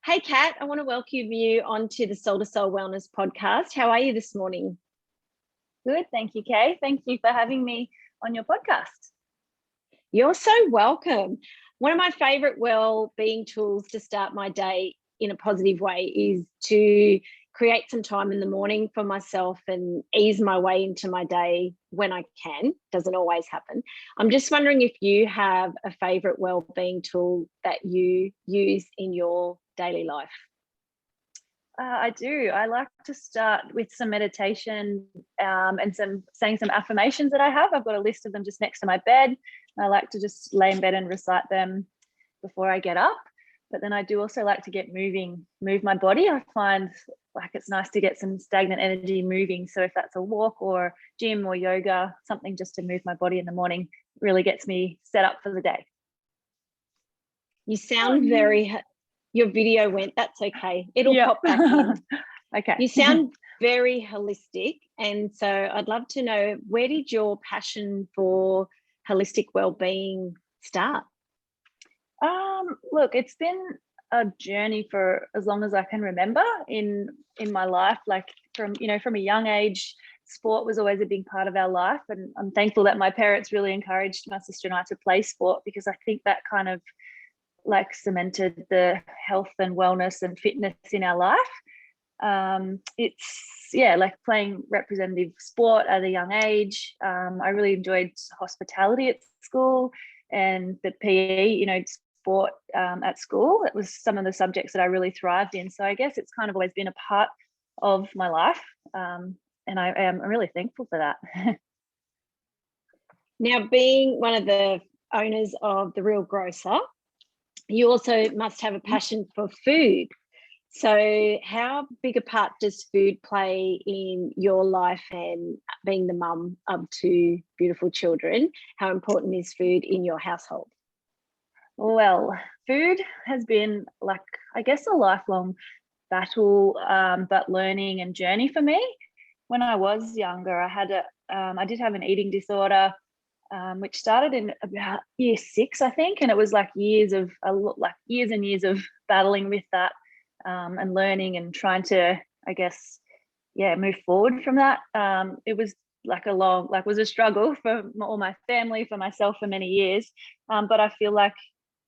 Hey, Kat, I want to welcome you onto the Soul to Soul Wellness podcast. How are you this morning? Good. Thank you, Kay. Thank you for having me on your podcast. You're so welcome. One of my favorite well-being tools to start my day in a positive way is to create some time in the morning for myself and ease my way into my day when I can. Doesn't always happen. I'm just wondering if you have a favorite well-being tool that you use in your daily life. I do. I like to start with some meditation and saying some affirmations that I have. I've got a list of them just next to my bed. I like to just lay in bed and recite them before I get up. But then I do also like to get moving, move my body. I find like it's nice to get some stagnant energy moving. So if that's a walk or gym or yoga, something just to move my body in the morning really gets me set up for the day. You sound your video went, that's okay. It'll pop back in. Okay. You sound very holistic. And so I'd love to know, where did your passion for holistic well-being start? Look, it's been a journey for as long as I can remember in my life. Like from a young age, sport was always a big part of our life. And I'm thankful that my parents really encouraged my sister and I to play sport, because I think that kind of like cemented the health and wellness and fitness in our life. It's like playing representative sport at a young age. I really enjoyed hospitality at school and the PE, sport at school. It was some of the subjects that I really thrived in. So I guess it's kind of always been a part of my life. And I am really thankful for that. Now, being one of the owners of the Real Grocer, you also must have a passion for food. So how big a part does food play in your life, and being the mum of two beautiful children, how important is food in your household? Well, food has been like, I guess, a lifelong battle, but learning and journey for me. When I was younger, I did have an eating disorder, which started in about year 6, I think, and it was like years and years of battling with that, and learning and trying to, I guess, move forward from that. It was like was a struggle for all my family, for myself, for many years, but I feel like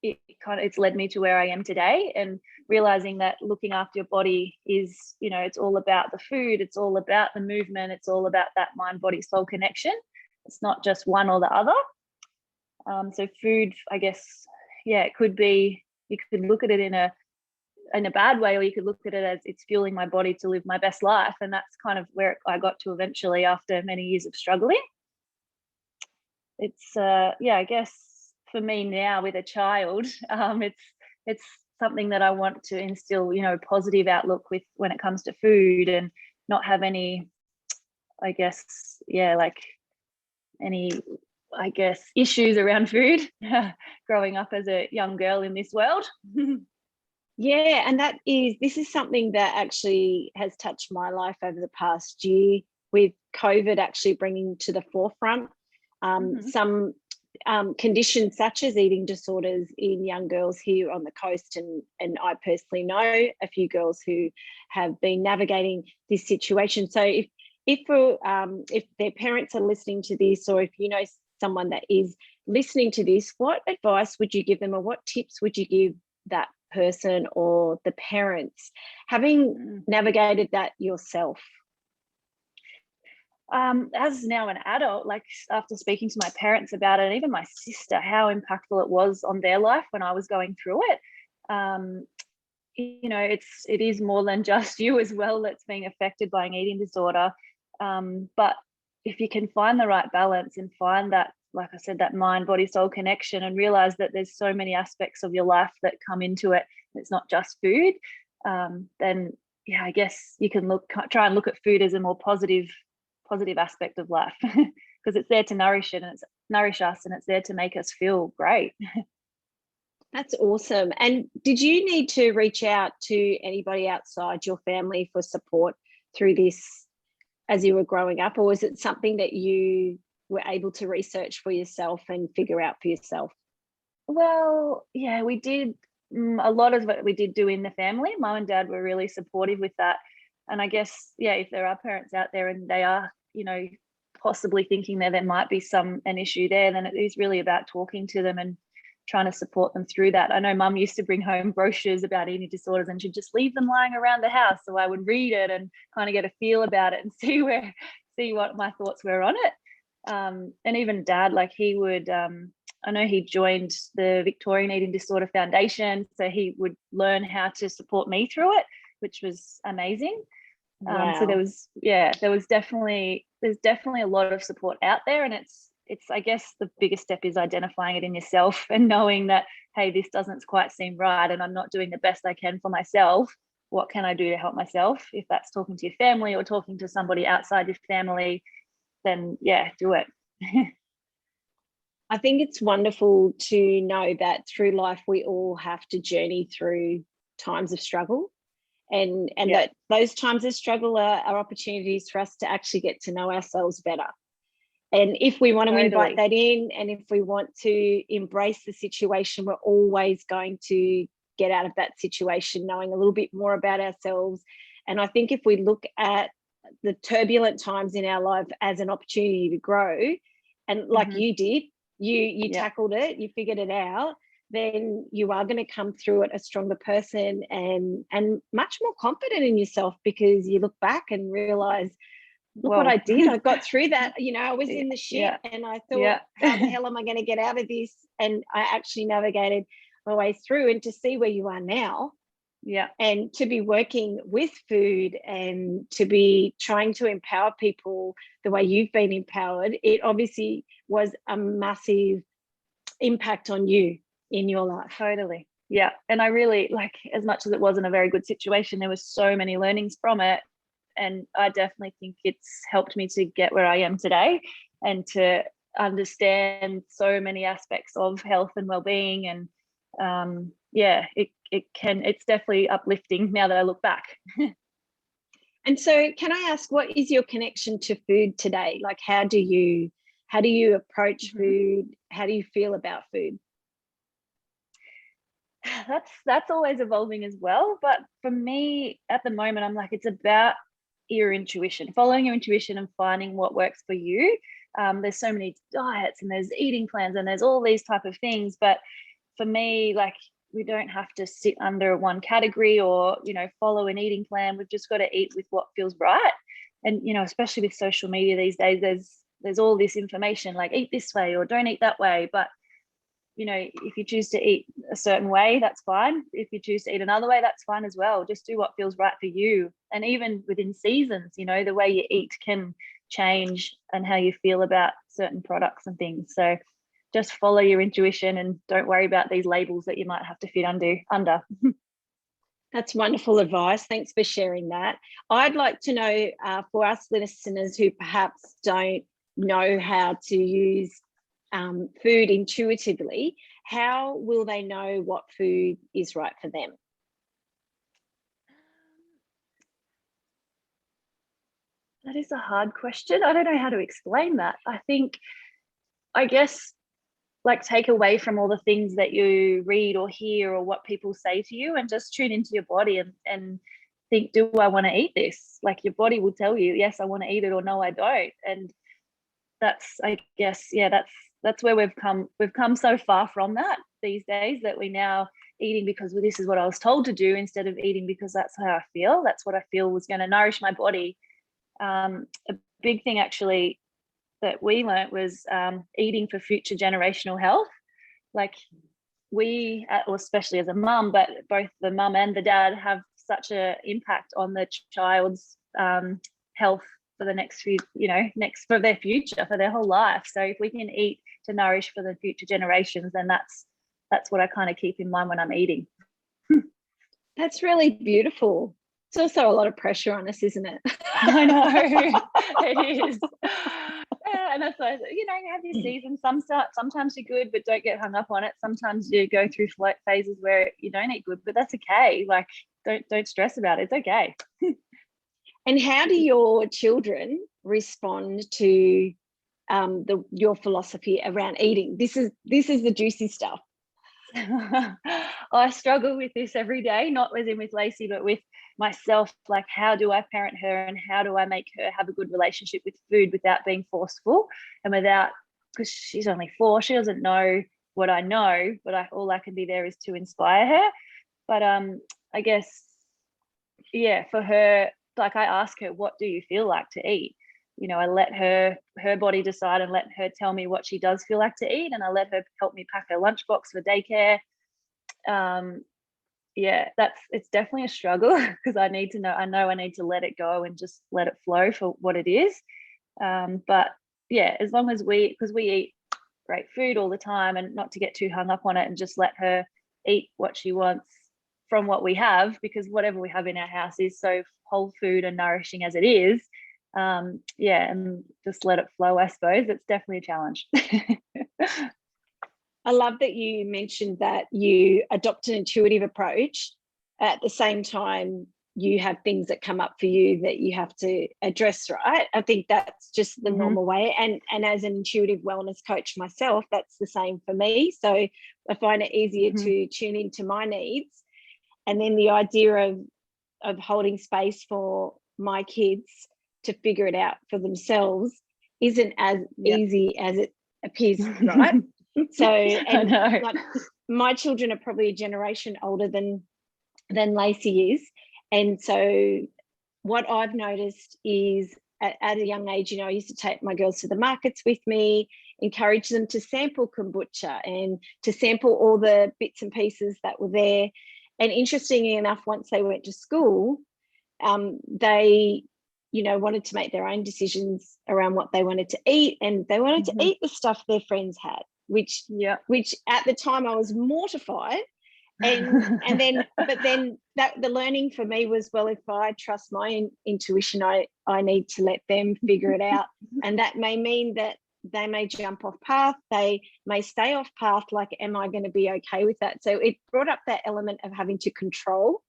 it's led me to where I am today, and realizing that looking after your body is, it's all about the food, it's all about the movement, it's all about that mind, body, soul connection. It's not just one or the other. So food, I guess, it could be, you could look at it in a bad way, or you could look at it as it's fueling my body to live my best life. And that's kind of where I got to eventually after many years of struggling. It's, I guess for me now with a child, it's something that I want to instill, a positive outlook with when it comes to food, and not have any, I guess, issues around food growing up as a young girl in this world. Yeah, and this is something that actually has touched my life over the past year, with COVID actually bringing to the forefront some conditions such as eating disorders in young girls here on the coast, and I personally know a few girls who have been navigating this situation. So if their parents are listening to this, or if you know someone that is listening to this, what advice would you give them, or what tips would you give that person or the parents, having navigated that yourself? As now an adult, like after speaking to my parents about it, and even my sister, how impactful it was on their life when I was going through it. It is more than just you as well that's being affected by an eating disorder. But if you can find the right balance and find that, like I said, that mind, body, soul connection, and realize that there's so many aspects of your life that come into it, it's not just food, then I guess you can try and look at food as a more positive aspect of life, because it's there to nourish it, and it's nourish us, and it's there to make us feel great. That's awesome. And did you need to reach out to anybody outside your family for support through this as you were growing up, or was it something that you were able to research for yourself and figure out for yourself? Well, we did a lot of what we did do in the family, mum and dad were really supportive with that. And I guess, yeah, if there are parents out there and they are, you know, possibly thinking that there might be an issue there, then it is really about talking to them and trying to support them through that. I know mum used to bring home brochures about eating disorders and she'd just leave them lying around the house, so I would read it and kind of get a feel about it and see what my thoughts were on it. And even dad, like he would I know he joined the Victorian Eating Disorder Foundation, so he would learn how to support me through it, which was amazing. Wow. So there's definitely a lot of support out there, and it's I guess the biggest step is identifying it in yourself and knowing that, hey, this doesn't quite seem right and I'm not doing the best I can for myself. What can I do to help myself? If that's talking to your family or talking to somebody outside your family, then yeah, do it. I think it's wonderful to know that through life we all have to journey through times of struggle, and that those times of struggle are opportunities for us to actually get to know ourselves better. And if we want to invite that in, and if we want to embrace the situation, we're always going to get out of that situation knowing a little bit more about ourselves. And I think if we look at the turbulent times in our life as an opportunity to grow, and like you did, you tackled it, you figured it out, then you are going to come through it a stronger person and much more confident in yourself, because you look back and realize, look what I did. I got through that. You know, I was in the shit and I thought, how the hell am I going to get out of this? And I actually navigated my way through. And to see where you are now, and to be working with food and to be trying to empower people the way you've been empowered, it obviously was a massive impact on you in your life. Totally. Yeah. And I really, like, as much as it wasn't a very good situation, there was so many learnings from it. And I definitely think it's helped me to get where I am today and to understand so many aspects of health and well-being. And it's definitely uplifting now that I look back. And so can I ask, what is your connection to food today? Like, how do you approach food? How do you feel about food? That's always evolving as well. But for me at the moment, I'm like, it's about your intuition, following your intuition and finding what works for you. There's so many diets and there's eating plans and there's all these type of things. But for me, like, we don't have to sit under one category or, you know, follow an eating plan. We've just got to eat with what feels right. And, you know, especially with social media these days, there's all this information like eat this way or don't eat that way. But, you know, if you choose to eat a certain way, that's fine. If you choose to eat another way, that's fine as well. Just do what feels right for you. And even within seasons, you know, the way you eat can change and how you feel about certain products and things. So just follow your intuition and don't worry about these labels that you might have to fit under. That's wonderful advice. Thanks for sharing that. I'd like to know, for us listeners who perhaps don't know how to use food intuitively, how will they know what food is right for them? That is a hard question. I don't know how to explain that. I guess, like, take away from all the things that you read or hear or what people say to you and just tune into your body and think, do I want to eat this? Like, your body will tell you, yes, I want to eat it, or no, I don't. And that's, I guess, that's where we've come so far from that these days, that we now eating because, well, this is what I was told to do, instead of eating because that's how I feel. That's what I feel was going to nourish my body. A big thing actually that we learnt was eating for future generational health. Like, we, or especially as a mum, but both the mum and the dad have such an impact on the child's health for the next few, for their future, for their whole life. So if we can eat to nourish for the future generations, then that's what I kind of keep in mind when I'm eating. That's really beautiful. It's also a lot of pressure on us, isn't it? I know. It is. Yeah, and that's why, you have your seasons. Sometimes you're good, but don't get hung up on it. Sometimes you go through phases where you don't eat good, but that's okay. Like, don't stress about it. It's okay. And how do your children respond to your philosophy around eating? This is the juicy stuff. I struggle with this every day, not as in with Lacey, but with myself. Like, how do I parent her, and how do I make her have a good relationship with food without being forceful, and without, because she's only 4, she doesn't know what I know, but all I can be there is to inspire her. But I guess, yeah, for her, like, I ask her, what do you feel like to eat? You know, I let her body decide, and let her tell me what she does feel like to eat, and I let her help me pack her lunchbox for daycare. Yeah, it's definitely a struggle, because I need to let it go and just let it flow for what it is. But yeah, as long as because we eat great food all the time, and not to get too hung up on it, and just let her eat what she wants from what we have, because whatever we have in our house is so whole food and nourishing as it is. Yeah, and just let it flow, I suppose. It's definitely a challenge. I love that you mentioned that you adopt an intuitive approach. At the same time, you have things that come up for you that you have to address, right? I think that's just the normal way. And as an intuitive wellness coach myself, that's the same for me. So I find it easier to tune into my needs. And then the idea of holding space for my kids to figure it out for themselves isn't as easy as it appears, right? So, and like, my children are probably a generation older than Lacey is. And so what I've noticed is at a young age, you know, I used to take my girls to the markets with me, encourage them to sample kombucha and to sample all the bits and pieces that were there. And interestingly enough, once they went to school, they, you know, wanted to make their own decisions around what they wanted to eat, and they wanted to eat the stuff their friends had, which at the time I was mortified. And then that the learning for me was, well, if I trust my intuition, I need to let them figure it out. And that may mean that they may jump off path, they may stay off path. Like, am I going to be okay with that? So it brought up that element of having to control.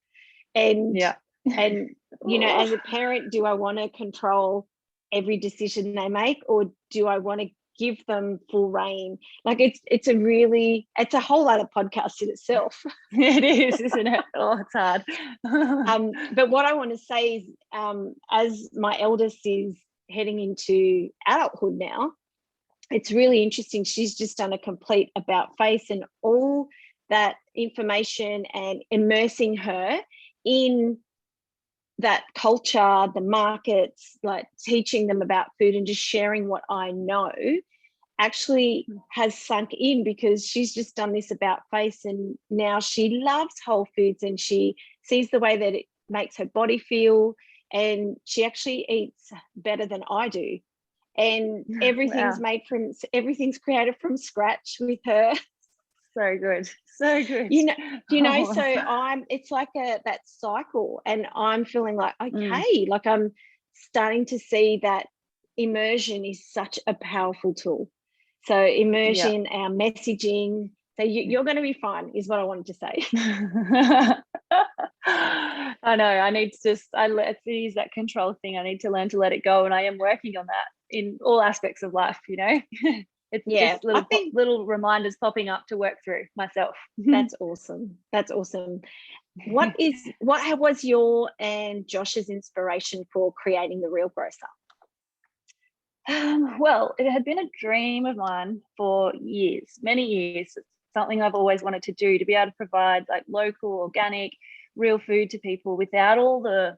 And you know, as a parent, do I want to control every decision they make, or do I want to give them full reign? Like, it's a whole other podcast in itself. It is, isn't it? Oh, it's hard. But what I want to say is, as my eldest is heading into adulthood now, it's really interesting. She's just done a complete about face, and all that information, and immersing her in that culture, the markets, like teaching them about food and just sharing what I know, actually has sunk in, because she's just done this about face, and now she loves whole foods, and she sees the way that it makes her body feel, and she actually eats better than I do. And everything's everything's created from scratch with her. So good. You know, so it's like that cycle, and I'm feeling like, okay, like I'm starting to see that immersion is such a powerful tool. So immersion, our messaging. So you're going to be fine, is what I wanted to say. I know. I need to let's use that control thing. I need to learn to let it go, and I am working on that in all aspects of life. You know, it's just little reminders popping up to work through myself. That's awesome. What was your and Josh's inspiration for creating the Real Grocer? Well, it had been a dream of mine for years, many years. It's something I've always wanted to do, to be able to provide like local, organic, real food to people without all the,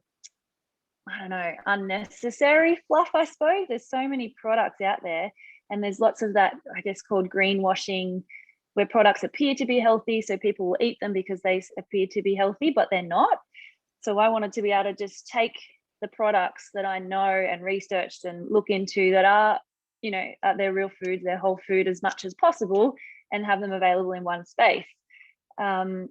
I don't know, unnecessary fluff, I suppose. There's so many products out there, and there's lots of that, I guess, called greenwashing, where products appear to be healthy, so people will eat them because they appear to be healthy, but they're not. So I wanted to be able to just take the products that I know and researched and look into that are, you know, they're real foods, they're whole food as much as possible, and have them available in one space. I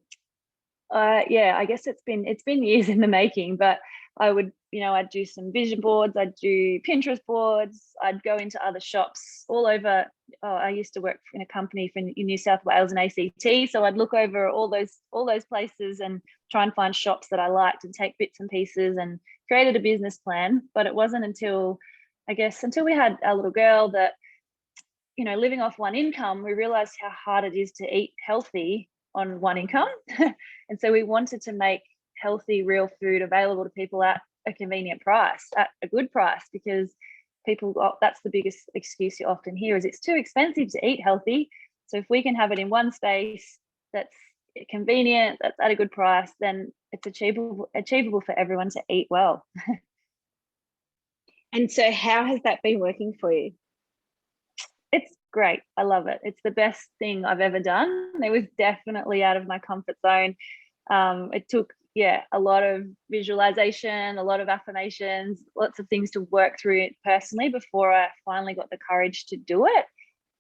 guess it's been years in the making, but I would, you know, I'd do some vision boards, I'd do Pinterest boards, I'd go into other shops all over. I used to work in a company in New South Wales and ACT, so I'd look over all those places and try and find shops that I liked and take bits and pieces, and created a business plan. But it wasn't until we had our little girl that, you know, living off one income, we realized how hard it is to eat healthy on one income. And so we wanted to make healthy, real food available to people at a convenient price, at a good price, because people, that's the biggest excuse you often hear, is it's too expensive to eat healthy. So if we can have it in one space that's convenient, that's at a good price, then it's achievable for everyone to eat well. And so how has that been working for you? It's great. I love it. It's the best thing I've ever done. It was definitely out of my comfort zone. It took, a lot of visualization, a lot of affirmations, lots of things to work through it personally before I finally got the courage to do it.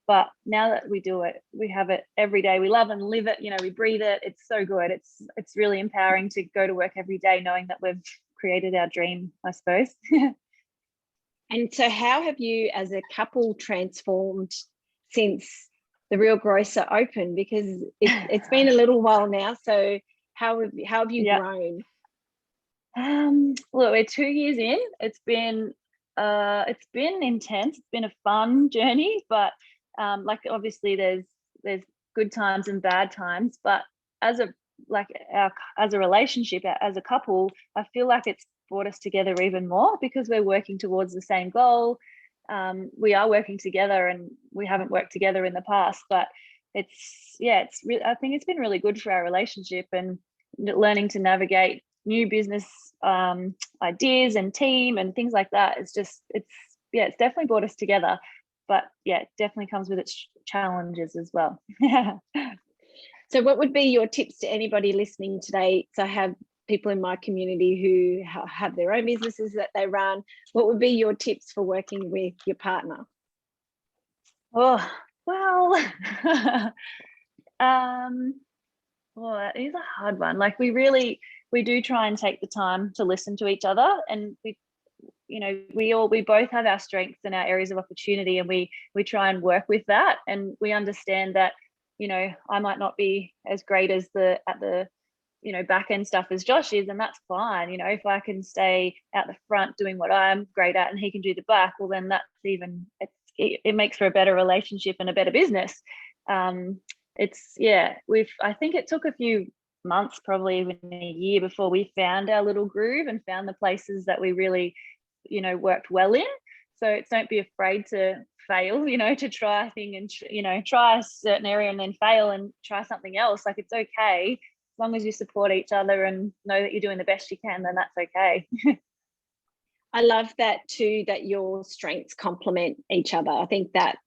But now that we do it, we have it every day. We love and live it. We breathe it. It's so good. It's really empowering to go to work every day knowing that we've created our dream, I suppose. And so how have you as a couple transformed since the Real Grocer opened? Because it's been a little while now. So how have you grown? Look, we're 2 years in. It's been intense. It's been a fun journey, but like obviously there's good times and bad times. But as a relationship, as a couple, I feel like it's brought us together even more because we're working towards the same goal. We are working together, and we haven't worked together in the past, but I think it's been really good for our relationship, and learning to navigate new business ideas and team and things like that. It's definitely brought us together, but it definitely comes with its challenges as well. So what would be your tips to anybody listening today? So I have people in my community who have their own businesses that they run. What would be your tips for working with your partner? Oh, well, that is a hard one. Like we do try and take the time to listen to each other, and we both have our strengths and our areas of opportunity, and we try and work with that. And we understand that, I might not be as great as at the back end stuff as Josh is, and that's fine. If I can stay out the front doing what I'm great at and he can do the back, well then it makes for a better relationship and a better business. I think it took a few months, probably even a year, before we found our little groove and found the places that we really worked well in. So don't be afraid to fail, to try a thing and try a certain area and then fail and try something else. Like, it's okay. As long as you support each other and know that you're doing the best you can, then that's okay. I love that too, that your strengths complement each other. I think that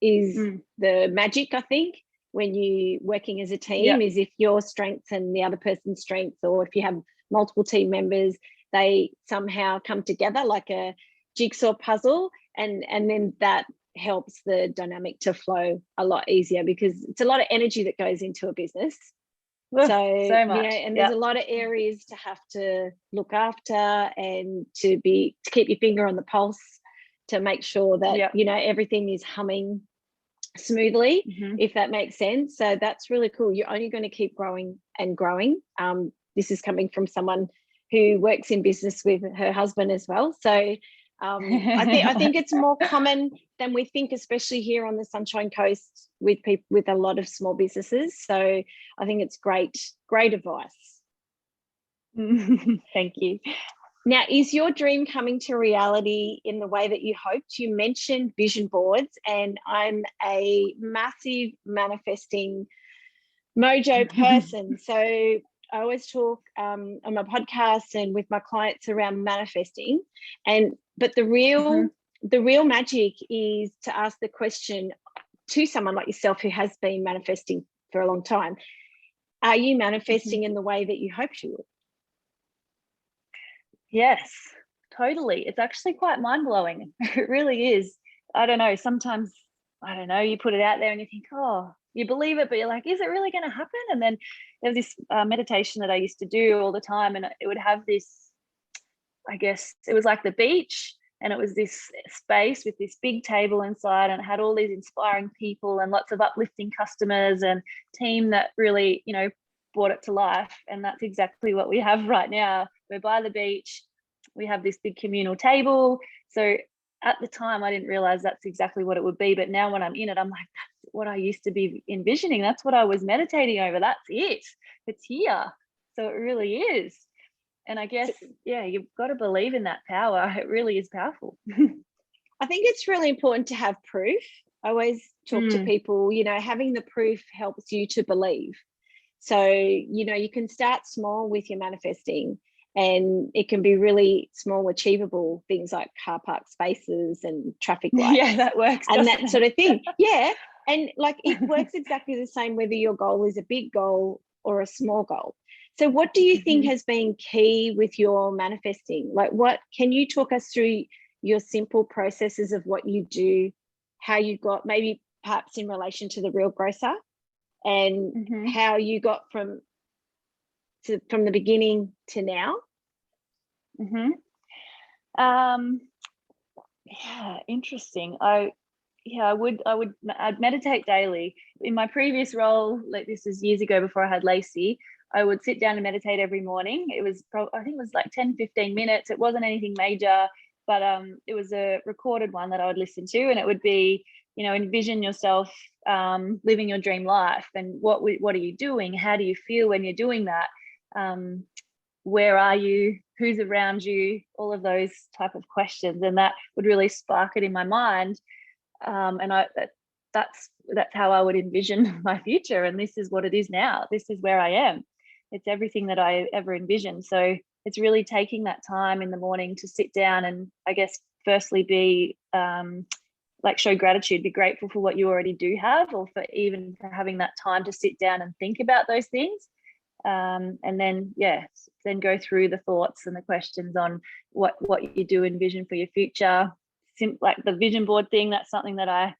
is the magic, I think, when you working as a team, is if your strengths and the other person's strengths, or if you have multiple team members, they somehow come together like a jigsaw puzzle, and then that helps the dynamic to flow a lot easier, because it's a lot of energy that goes into a business. So much. And there's a lot of areas to have to look after, and to keep your finger on the pulse to make sure that everything is humming smoothly, if that makes sense. So that's really cool. You're only going to keep growing and growing. This is coming from someone who works in business with her husband as well. So I think it's more common than we think, especially here on the Sunshine Coast with people with a lot of small businesses. So I think it's great advice. Thank you. Now, is your dream coming to reality in the way that you hoped? You mentioned vision boards, and I'm a massive manifesting mojo person. So I always talk on my podcast and with my clients around manifesting, but the real magic is to ask the question to someone like yourself who has been manifesting for a long time: are you manifesting in the way that you hoped you would? Yes, totally. It's actually quite mind-blowing. It really is. I don't know, sometimes, you put it out there and you think, oh, you believe it, but you're like, is it really going to happen? And then there's this meditation that I used to do all the time, and it would have this, I guess it was like the beach, and it was this space with this big table inside, and it had all these inspiring people and lots of uplifting customers and team that really, brought it to life. And that's exactly what we have right now. We're by the beach. We have this big communal table. So at the time, I didn't realize that's exactly what it would be. But now when I'm in it, I'm like, what I used to be envisioning. That's what I was meditating over. That's it. It's here. So it really is. And I guess, yeah, you've got to believe in that power. It really is powerful. I think it's really important to have proof. I always talk to people, you know, having the proof helps you to believe. So, you know, you can start small with your manifesting, and it can be really small, achievable things like car park spaces and traffic lights. Yeah, that works. And that sort of thing. Yeah. And like it works exactly the same whether your goal is a big goal or a small goal. So what do you think has been key with your manifesting? Like, what can you talk us through your simple processes of what you do, how you got, maybe perhaps in relation to the Real Grocer, and how you got from the beginning to now? Yeah, interesting. I'd meditate daily. In my previous role, like this is years ago before I had Lacey, I would sit down and meditate every morning. It was I think it was like 10-15 minutes. It wasn't anything major, but it was a recorded one that I would listen to, and it would be, you know, envision yourself living your dream life, and what are you doing? How do you feel when you're doing that? Where are you? Who's around you? All of those type of questions, and that would really spark it in my mind. And that's how I would envision my future. And this is what it is now. This is where I am. It's everything that I ever envisioned. So it's really taking that time in the morning to sit down and, I guess, firstly be like show gratitude, be grateful for what you already do have, or for having that time to sit down and think about those things. And then go through the thoughts and the questions on what you do envision for your future. Like the vision board thing, that's something that I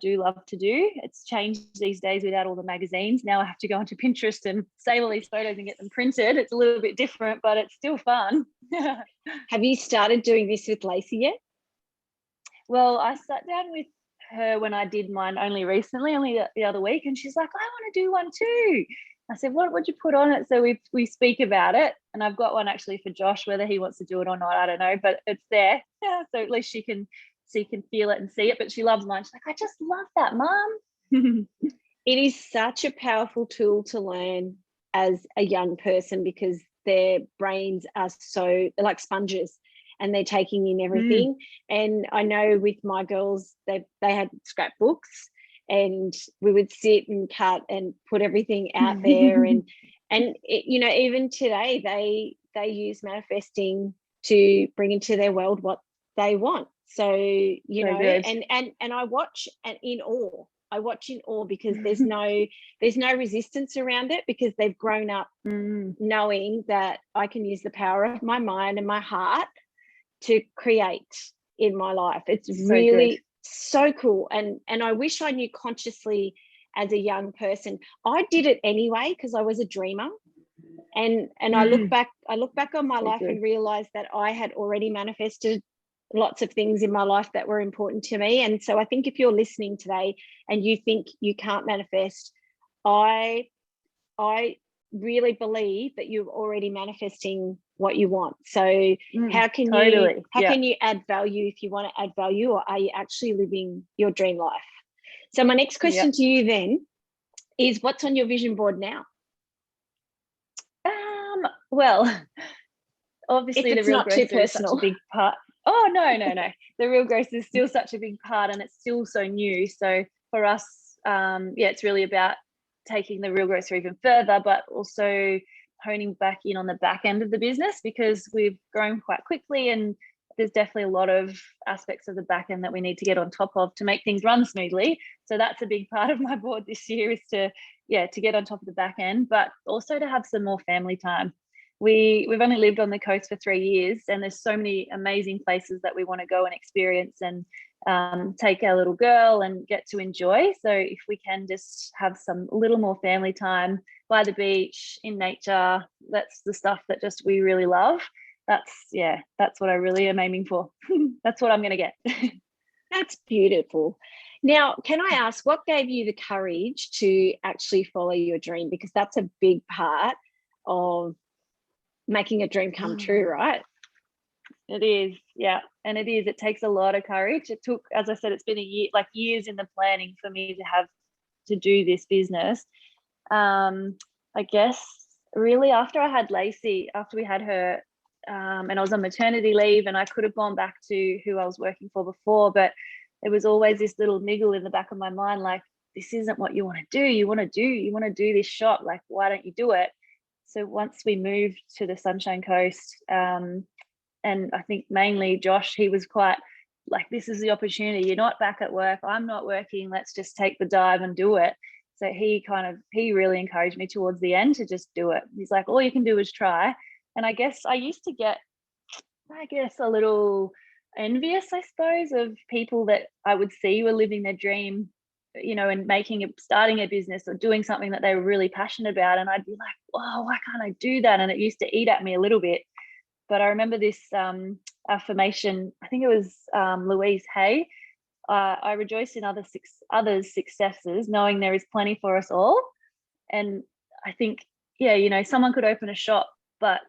do love to do. It's changed these days without all the magazines. Now I have to go onto Pinterest and save all these photos and get them printed. It's a little bit different, but it's still fun. Have you started doing this with Lacey yet? Well, I sat down with her when I did mine only recently, only the other week, and she's like, I want to do one too. I said, what would you put on it? So we speak about it, and I've got one actually for Josh. Whether he wants to do it or not, I don't know, but it's there. Yeah, so at least she can feel it and see it. But she loves mine. She's like, I just love that, Mom. It is such a powerful tool to learn as a young person, because their brains are so like sponges, and they're taking in everything. And I know with my girls, they had scrapbooks, and we would sit and cut and put everything out there. and it, you know, even today they use manifesting to bring into their world what they want. So, you know, good. And I watch in awe. I watch in awe, because there's no resistance around it, because they've grown up knowing that I can use the power of my mind and my heart to create in my life. It's so really good. So cool. And I wish I knew consciously as a young person. I did it anyway because I was a dreamer. And I look back on my life and realized that I had already manifested lots of things in my life that were important to me. And so I think if you're listening today and you think you can't manifest, I really believe that you're already manifesting what you want. So how can you add value if you want to add value, or are you actually living your dream life? So my next question to you then is, what's on your vision board now? Well, obviously the Real Grocer is such a big part. Oh, no. The Real Grocer is still such a big part, and it's still so new. So for us, it's really about taking the Real Grocer even further, but also honing back in on the back end of the business, because we've grown quite quickly, and there's definitely a lot of aspects of the back end that we need to get on top of to make things run smoothly. So that's a big part of my board this year, is to get on top of the back end, but also to have some more family time. We've only lived on the coast for 3 years, and there's so many amazing places that we want to go and experience and take our little girl and get to enjoy. So if we can just have some little more family time by the beach, in nature, that's the stuff that just we really love. That's what I really am aiming for. That's what I'm going to get. That's beautiful. Now, can I ask, what gave you the courage to actually follow your dream? Because that's a big part of making a dream come true, right? It is, yeah. And it takes a lot of courage. It took, as I said, it's been years in the planning for me to have to do this business. I guess really after I had Lacey, after we had her, and I was on maternity leave, and I could have gone back to who I was working for before, but there was always this little niggle in the back of my mind, like, this isn't what you want to do. You want to do this shop. Like, why don't you do it? So once we moved to the Sunshine Coast, and I think mainly Josh, he was quite like, this is the opportunity. You're not back at work. I'm not working. Let's just take the dive and do it. So he really encouraged me towards the end to just do it. He's like, all you can do is try. And I guess I used to get, a little envious, I suppose, of people that I would see were living their dream, and starting a business or doing something that they were really passionate about. And I'd be like, oh, why can't I do that? And it used to eat at me a little bit. But I remember this affirmation, I think it was Louise Hay. I rejoice in others' successes, knowing there is plenty for us all. And I think, someone could open a shop, but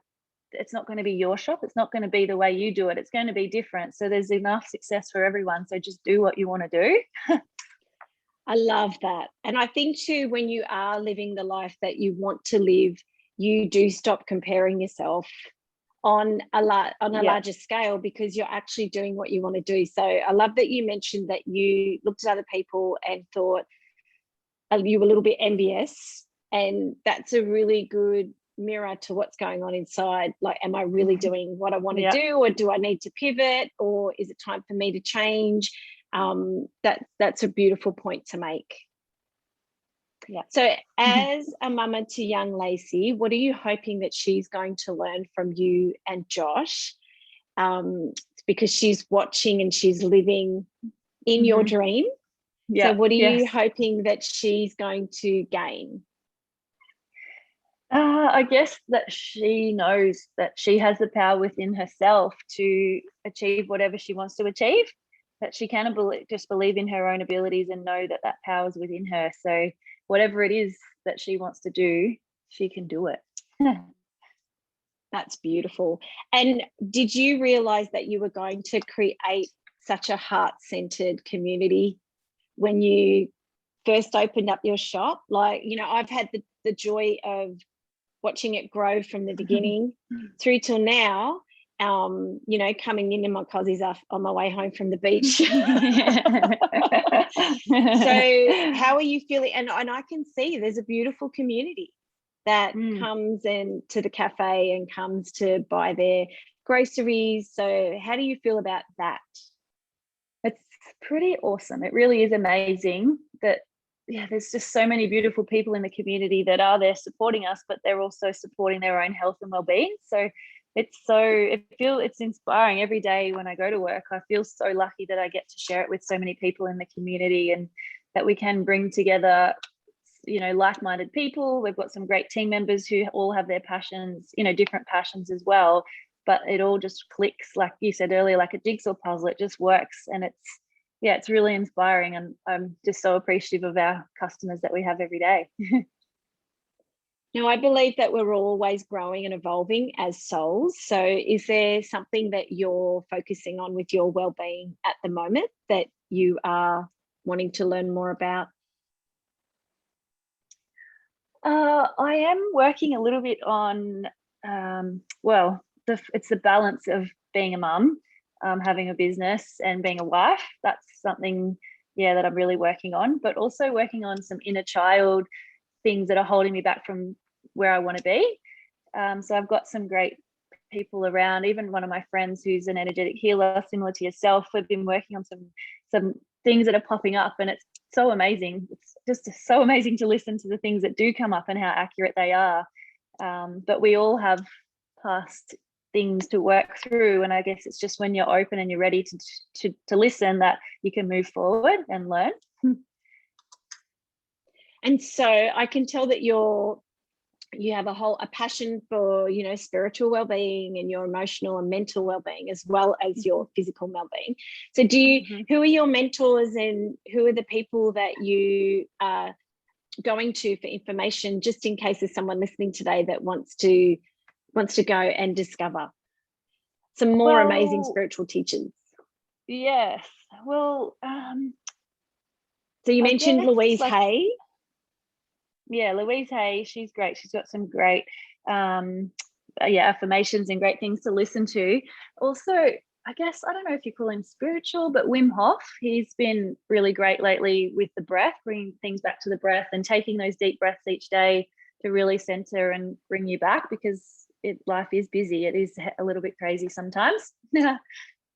it's not going to be your shop. It's not going to be the way you do it. It's going to be different. So there's enough success for everyone. So just do what you want to do. I love that. And I think too, when you are living the life that you want to live, you do stop comparing yourself on a larger scale, because you're actually doing what you want to do. So I love that you mentioned that you looked at other people and thought you were a little bit envious, and that's a really good mirror to what's going on inside. Like, am I really doing what I want to do, or do I need to pivot, or is it time for me to change? That's a beautiful point to make. Yeah. So as a mama to young Lacey, what are you hoping that she's going to learn from you and Josh? Because she's watching and she's living in your dream. So what are you hoping that she's going to gain? I guess that she knows that she has the power within herself to achieve whatever she wants to achieve, that she can just believe in her own abilities and know that power is within her. So whatever it is that she wants to do, she can do it. That's beautiful. And did you realize that you were going to create such a heart-centered community when you first opened up your shop? Like, I've had the joy of watching it grow from the beginning through till now. Coming into my cozies on my way home from the beach. So how are you feeling? And I can see there's a beautiful community that comes in to the cafe and comes to buy their groceries. So how do you feel about that? It's pretty awesome. It really is amazing that there's just so many beautiful people in the community that are there supporting us, but they're also supporting their own health and well-being. So it's inspiring every day when I go to work. I feel so lucky that I get to share it with so many people in the community, and that we can bring together, like-minded people. We've got some great team members who all have their passions, different passions as well, but it all just clicks, like you said earlier, like a jigsaw puzzle. It just works, and it's really inspiring, and I'm just so appreciative of our customers that we have every day. Now, I believe that we're always growing and evolving as souls. So is there something that you're focusing on with your well-being at the moment that you are wanting to learn more about? I am working a little bit on, it's the balance of being a mum, having a business and being a wife. That's something, that I'm really working on, but also working on some inner child things that are holding me back from where I want to be. So I've got some great people around, even one of my friends who's an energetic healer similar to yourself. We've been working on some things that are popping up, and it's so amazing. It's just so amazing to listen to the things that do come up and how accurate they are. But we all have past things to work through, and I guess it's just when you're open and you're ready to listen that you can move forward and learn. And so I can tell that you have a passion for, spiritual well-being and your emotional and mental well-being, as well as your physical well-being. So who are your mentors, and who are the people that you are going to for information, just in case there's someone listening today that wants to go and discover some more amazing spiritual teachers? Yes. Well, so you mentioned Louise Hay. Yeah, Louise Hay, she's great. She's got some great affirmations and great things to listen to. Also, I guess, I don't know if you call him spiritual, but Wim Hof, he's been really great lately with the breath, bringing things back to the breath and taking those deep breaths each day to really center and bring you back, because life is busy. It is a little bit crazy sometimes.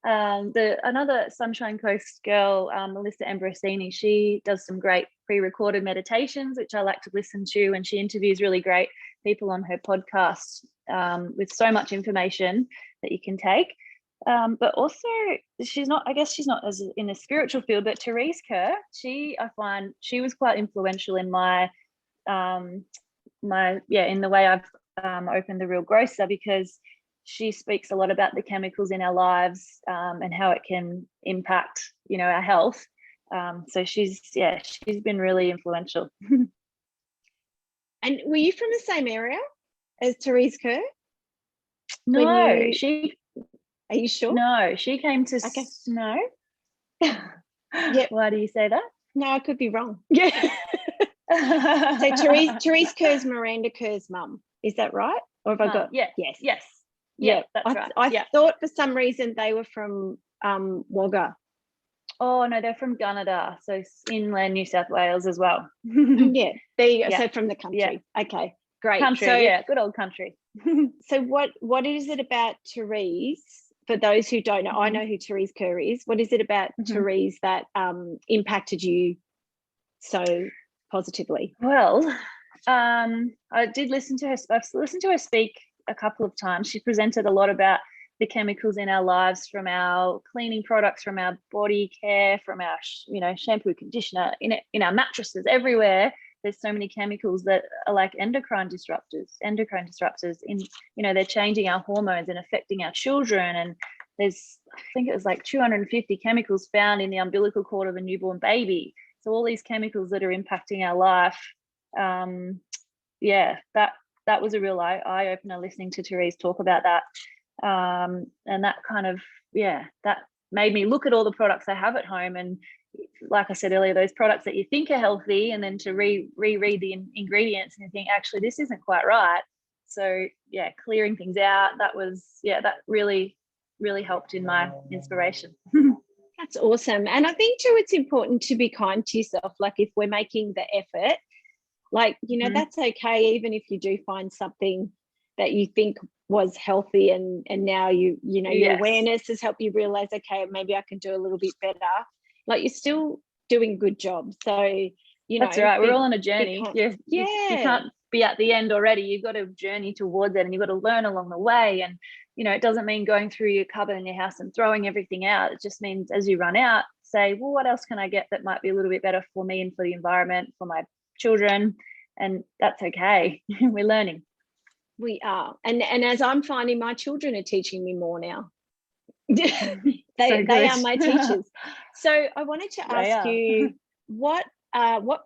Another Sunshine Coast girl, Melissa Ambrosini, she does some great pre-recorded meditations, which I like to listen to, and she interviews really great people on her podcast with so much information that you can take. But also, she's not as in a spiritual field, but Therese Kerr, I find she was quite influential in my in the way I've opened the Real Grocer, because she speaks a lot about the chemicals in our lives and how it can impact, our health. So she's been really influential. And were you from the same area as Therese Kerr? No, Are you sure? No, she came to no. Yeah. Why do you say that? No, I could be wrong. Yeah. So Therese Kerr's Miranda Kerr's mum. Is that right? Or have I got? Yeah. Yes. Yeah, that's right. I thought for some reason they were from Wagga. Oh no, they're from Gunnedah, so inland New South Wales as well. Yeah, there you go. Yeah. So from the country. Yeah. Okay, great. Country, so, good old country. So what is it about Therese? For those who don't know, I know who Therese Kerr is. What is it about Therese that impacted you so positively? Well, I did listen to her. I've listened to her speak a couple of times. She presented a lot about the chemicals in our lives, from our cleaning products, from our body care, from our shampoo, conditioner, in our mattresses, everywhere. There's so many chemicals that are like endocrine disruptors in, they're changing our hormones and affecting our children. And there's, I think it was like 250 chemicals found in the umbilical cord of a newborn baby. So all these chemicals that are impacting our life. That was a real eye opener, listening to Therese talk about that. And that kind of, that made me look at all the products I have at home. And like I said earlier, those products that you think are healthy, and then to reread the ingredients and you think, actually, this isn't quite right. So clearing things out, that really, really helped in my inspiration. That's awesome. And I think too, it's important to be kind to yourself. Like, if we're making the effort, like, that's okay, even if you do find something that you think was healthy and now your awareness has helped you realize, okay, maybe I can do a little bit better. Like, you're still doing a good job. So, that's right. We're all on a journey. You can't be at the end already. You've got to journey towards it, and you've got to learn along the way. And, it doesn't mean going through your cupboard in your house and throwing everything out. It just means as you run out, say, well, what else can I get that might be a little bit better for me and for the environment, for my children? And that's okay. We're learning. We are. And as I'm finding, my children are teaching me more now. They are my teachers. So I wanted to ask you, what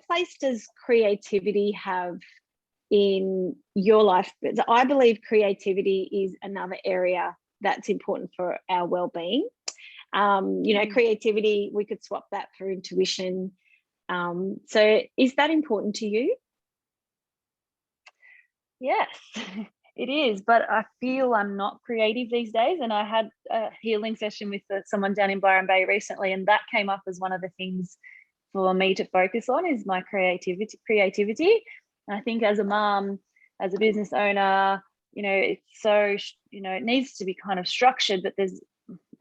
place does creativity have in your life? I believe creativity is another area that's important for our well-being. Creativity, we could swap that for intuition. So is that important to you? Yes, it is, but I feel I'm not creative these days. And I had a healing session with someone down in Byron Bay recently, and that came up as one of the things for me to focus on, is my creativity. And I think as a mom, as a business owner, it's so, it needs to be kind of structured, but there's,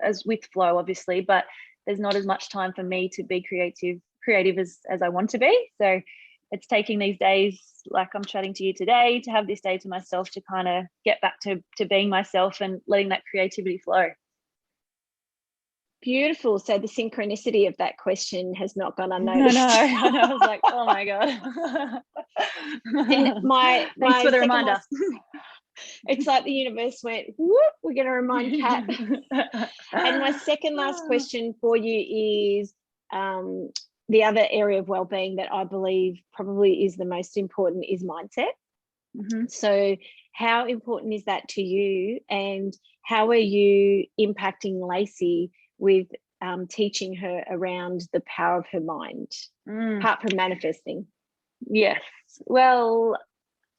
as with flow, obviously, but there's not as much time for me to be creative as I want to be. So it's taking these days, like I'm chatting to you today, to have this day to myself, to kind of get back to being myself and letting that creativity flow. Beautiful. So the synchronicity of that question has not gone unnoticed. I know. I was like, oh my God. And thanks for the reminder. It's like the universe went, whoop, we're going to remind Kat. And my second last question for you is, the other area of well-being that I believe probably is the most important is mindset. So how important is that to you, and how are you impacting Lacey with teaching her around the power of her mind, apart from manifesting? Yes. Well,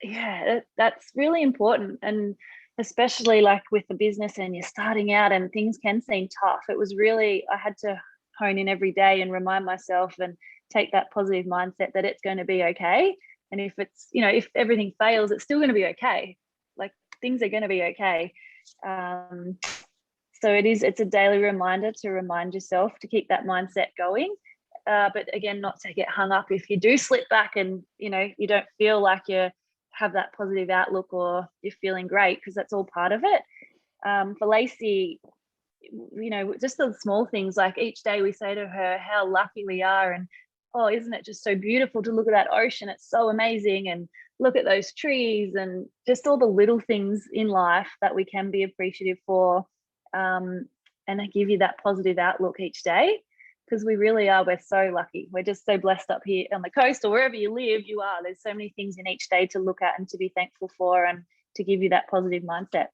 yeah, that's really important. And especially like with the business and you're starting out and things can seem tough. It was really, I had to hone in every day and remind myself and take that positive mindset that it's going to be okay. And if it's, if everything fails, it's still going to be okay. Like things are going to be okay. So it's a daily reminder to remind yourself to keep that mindset going. But again, not to get hung up if you do slip back and, you don't feel like you have that positive outlook or you're feeling great, because that's all part of it. For Lacey, just the small things, like each day we say to her how lucky we are, and oh, isn't it just so beautiful to look at that ocean? It's so amazing. And look at those trees and just all the little things in life that we can be appreciative for. And I give you that positive outlook each day, because we really are. We're so lucky. We're just so blessed up here on the coast, or wherever you live, you are. There's so many things in each day to look at and to be thankful for, and to give you that positive mindset.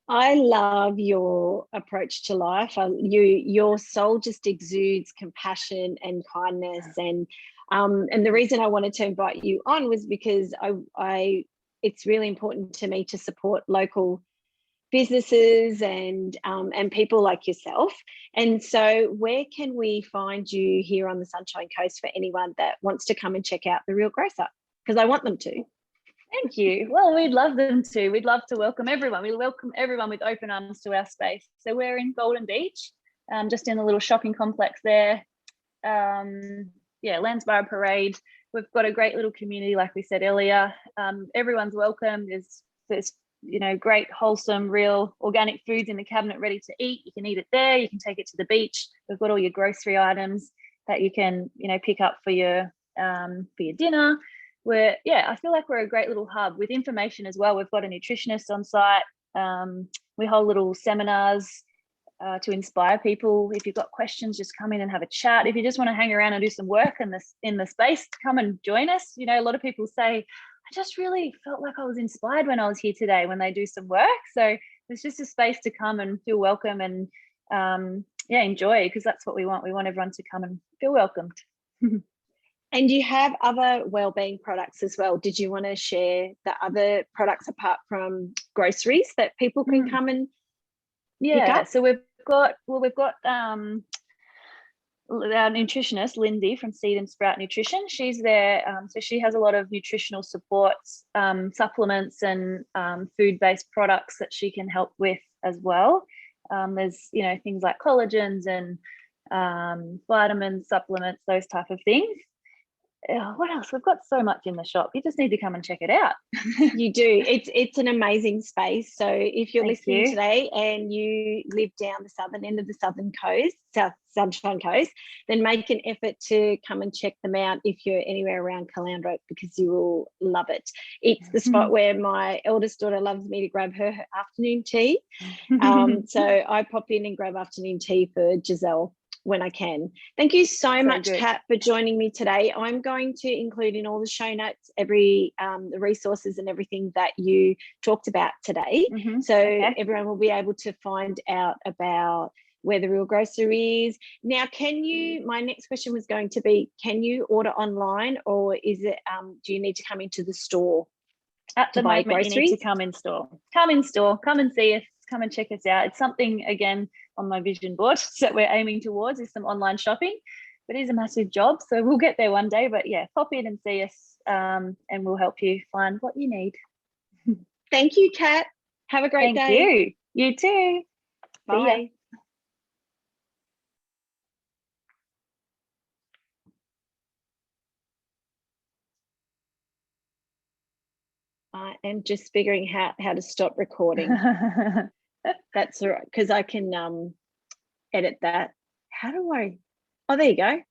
I love your approach to life. Your soul just exudes compassion and kindness, and the reason I wanted to invite you on was because it's really important to me to support local businesses and people like yourself. And so, where can we find you here on the Sunshine Coast for anyone that wants to come and check out the Real Grocer? Because I want them to. Thank you. Well, we'd love them to. We'd love to welcome everyone. We welcome everyone with open arms to our space. So we're in Golden Beach, just in the little shopping complex there. Landsborough Parade. We've got a great little community, like we said earlier. Everyone's welcome. There's great, wholesome, real organic foods in the cabinet ready to eat. You can eat it there. You can take it to the beach. We've got all your grocery items that you can, pick up for your dinner. I feel like we're a great little hub with information as well. We've got a nutritionist on site. We hold little seminars to inspire people. If you've got questions, just come in and have a chat. If you just want to hang around and do some work in the space, come and join us. A lot of people say, I just really felt like I was inspired when I was here today, when they do some work. So there's just a space to come and feel welcome and enjoy, because that's what we want. We want everyone to come and feel welcomed. And you have other wellbeing products as well. Did you want to share the other products apart from groceries that people can come and pick up? So we've got our nutritionist Lindy from Seed and Sprout Nutrition. She's there, so she has a lot of nutritional supports, supplements and food-based products that she can help with as well. There's things like collagens and vitamins, supplements, those type of things. What else? We've got so much in the shop. You just need to come and check it out. You do. It's an amazing space. So if you're listening today and you live down the southern end of the South Sunshine Coast, then make an effort to come and check them out if you're anywhere around Caloundra, because you will love it. It's the spot where my eldest daughter loves me to grab her afternoon tea. So I pop in and grab afternoon tea for Giselle when I can. Thank you so much, Kat, for joining me today. I'm going to include in all the show notes the resources and everything that you talked about today. So everyone will be able to find out about where the Real Grocer is. Now, my next question was going to be, can you order online, or is it, do you need to come into the store? At the moment, you need to come in store. Come in store, come and see us, come and check us out. It's something, again, on my vision board that we're aiming towards, is some online shopping. But it is a massive job, so we'll get there one day. But pop in and see us, and we'll help you find what you need. Thank you, Kat. Have a great day. Thank you. You too. Bye. I am just figuring how to stop recording. That's all right, because I can edit that. How do I? Oh, there you go.